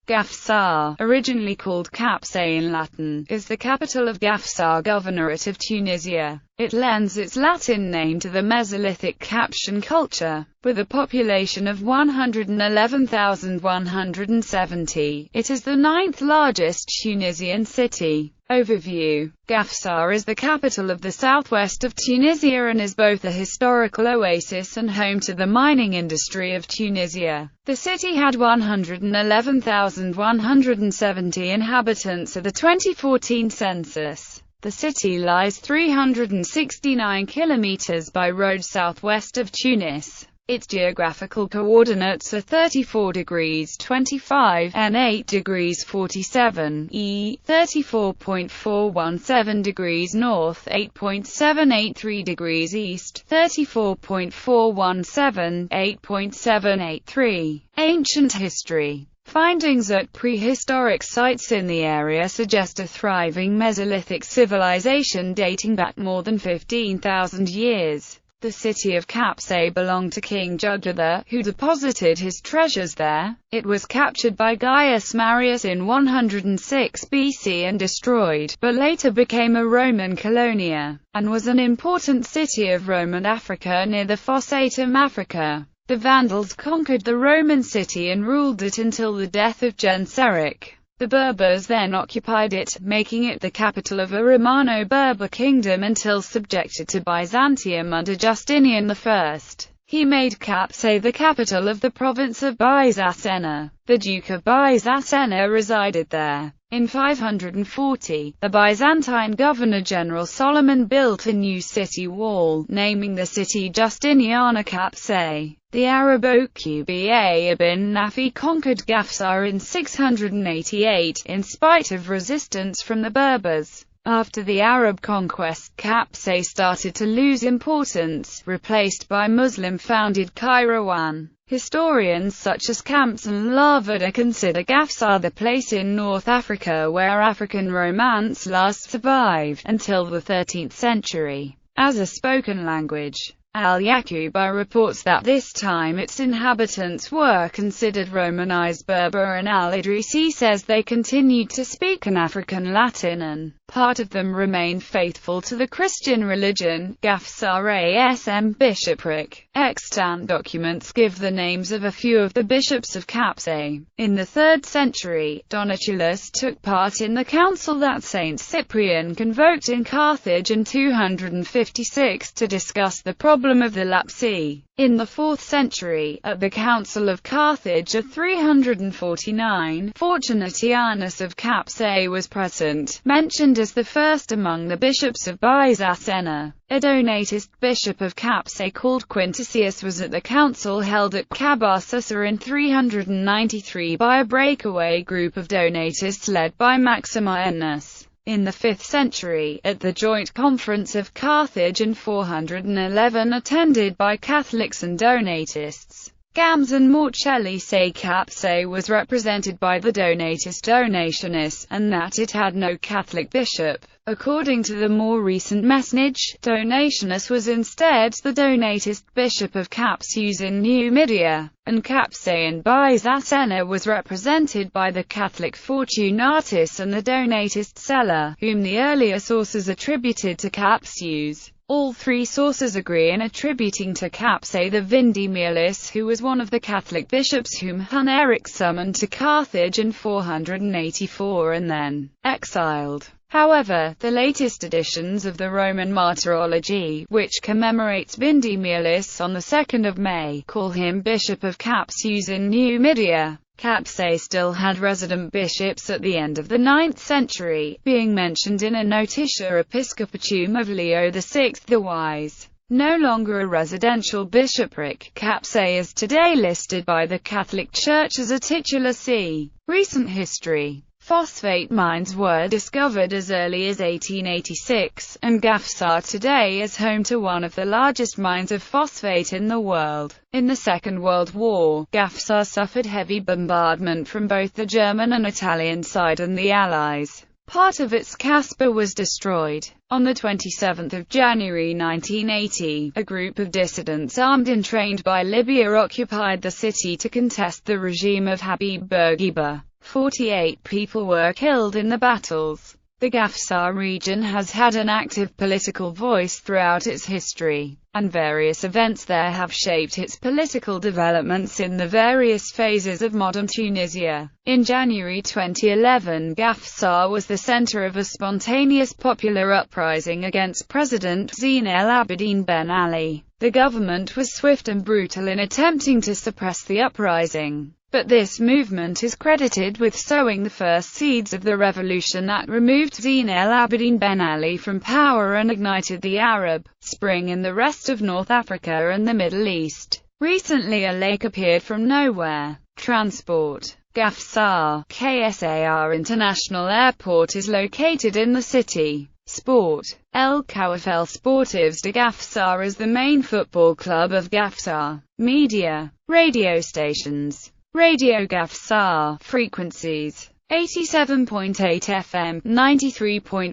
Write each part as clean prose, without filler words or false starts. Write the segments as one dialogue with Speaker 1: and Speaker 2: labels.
Speaker 1: Gafsa, originally called Capsa in Latin, is the capital of Gafsa Governorate of Tunisia. It lends its Latin name to the Mesolithic Capsian culture. With a population of 111,170, it is the ninth largest Tunisian city. Overview. Gafsa is the capital of the southwest of Tunisia and is both a historical oasis and home to the mining industry of Tunisia. The city had 111,170 inhabitants at the 2014 census. The city lies 369 kilometers by road southwest of Tunis. Its geographical coordinates are 34 degrees 25 and 8 degrees 47 E, 34.417 degrees north, 8.783 degrees east, 34.417, 8.783. Ancient history. Findings at prehistoric sites in the area suggest a thriving Mesolithic civilization dating back more than 15,000 years. The city of Capsa belonged to King Jugurtha, who deposited his treasures there. It was captured by Gaius Marius in 106 BC and destroyed, but later became a Roman colonia, and was an important city of Roman Africa near the Fossatum Africa. The Vandals conquered the Roman city and ruled it until the death of Genseric. The Berbers then occupied it, making it the capital of a Romano-Berber kingdom until subjected to Byzantium under Justinian I. He made Capsa the capital of the province of Byzacena. The Duke of Byzacena resided there. In 540, the Byzantine governor-general Solomon built a new city wall, naming the city Justiniana Capsa. The Arab Uqba ibn Nafi conquered Gafsa in 688, in spite of resistance from the Berbers. After the Arab conquest, Capsa started to lose importance, replaced by Muslim-founded Kairouan. Historians such as Camps and Lavada consider Gafsa the place in North Africa where African Romance last survived, until the 13th century, as a spoken language. Al-Yaquba reports that this time its inhabitants were considered Romanized Berber, and Al-Idrisi says they continued to speak an African Latin and part of them remained faithful to the Christian religion. Gafsa ASM bishopric. Extant documents give the names of a few of the bishops of Capsa. In the 3rd century, Donatulus took part in the council that Saint Cyprian convoked in Carthage in 256 to discuss the problem of the lapsi. In the 4th century, at the Council of Carthage of 349, Fortunatianus of Capsa was present, mentioned as the first among the bishops of Byzacena. A Donatist bishop of Capsa called Quintisius was at the council held at Cabarsusa in 393 by a breakaway group of Donatists led by Maximianus. In the 5th century, at the Joint Conference of Carthage in 411 attended by Catholics and Donatists, Gams and Morcelli say Capsa was represented by the Donatist Donationis, and that it had no Catholic bishop. According to the more recent Mesnage, Donationis was instead the Donatist bishop of Capsus in Numidia, and Capsa in Byzacena was represented by the Catholic Fortunatus and the Donatist Cella, whom the earlier sources attributed to Capsus. All three sources agree in attributing to Capsa the Vindimialis, who was one of the Catholic bishops whom Huneric summoned to Carthage in 484 and then exiled. However, the latest editions of the Roman Martyrology, which commemorates Vindimialis on the 2nd of May, call him Bishop of Capsus in Numidia. Capsa still had resident bishops at the end of the 9th century, being mentioned in a Notitia Episcopatuum of Leo VI the Wise. No longer a residential bishopric, Capsa is today listed by the Catholic Church as a titular see. Recent history. Phosphate mines were discovered as early as 1886, and Gafsa today is home to one of the largest mines of phosphate in the world. In the Second World War, Gafsa suffered heavy bombardment from both the German and Italian side and the Allies. Part of its Casbah was destroyed. On the 27th of January 1980, a group of dissidents armed and trained by Libya occupied the city to contest the regime of Habib Bourguiba. 48 people were killed in the battles. The Gafsa region has had an active political voice throughout its history, and various events there have shaped its political developments in the various phases of modern Tunisia. In January 2011, Gafsa was the center of a spontaneous popular uprising against President Zine El Abidine Ben Ali. The government was swift and brutal in attempting to suppress the uprising, but this movement is credited with sowing the first seeds of the revolution that removed Zine El Abidine Ben Ali from power and ignited the Arab Spring in the rest of North Africa and the Middle East. Recently, a lake appeared from nowhere. Transport. Gafsa, KSAR International Airport is located in the city. Sport. El Kawafel Sportives de Gafsa is the main football club of Gafsa. Media. Radio stations. Radio Gafsa, frequencies, 87.8 FM, 93.5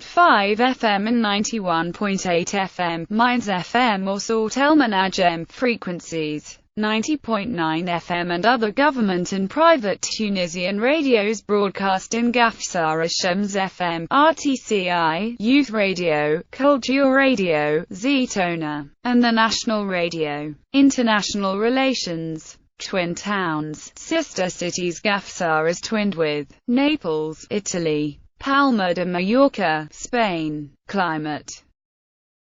Speaker 1: FM and 91.8 FM, Minds FM or Sort El Managem, frequencies, 90.9 FM and other government and private Tunisian radios broadcast in Gafsa are Shams FM, RTCI, Youth Radio, Culture Radio, Zetona, and the National Radio. International relations. Twin towns, sister cities. Gafsa is twinned with Naples, Italy, Palma de Mallorca, Spain. Climate.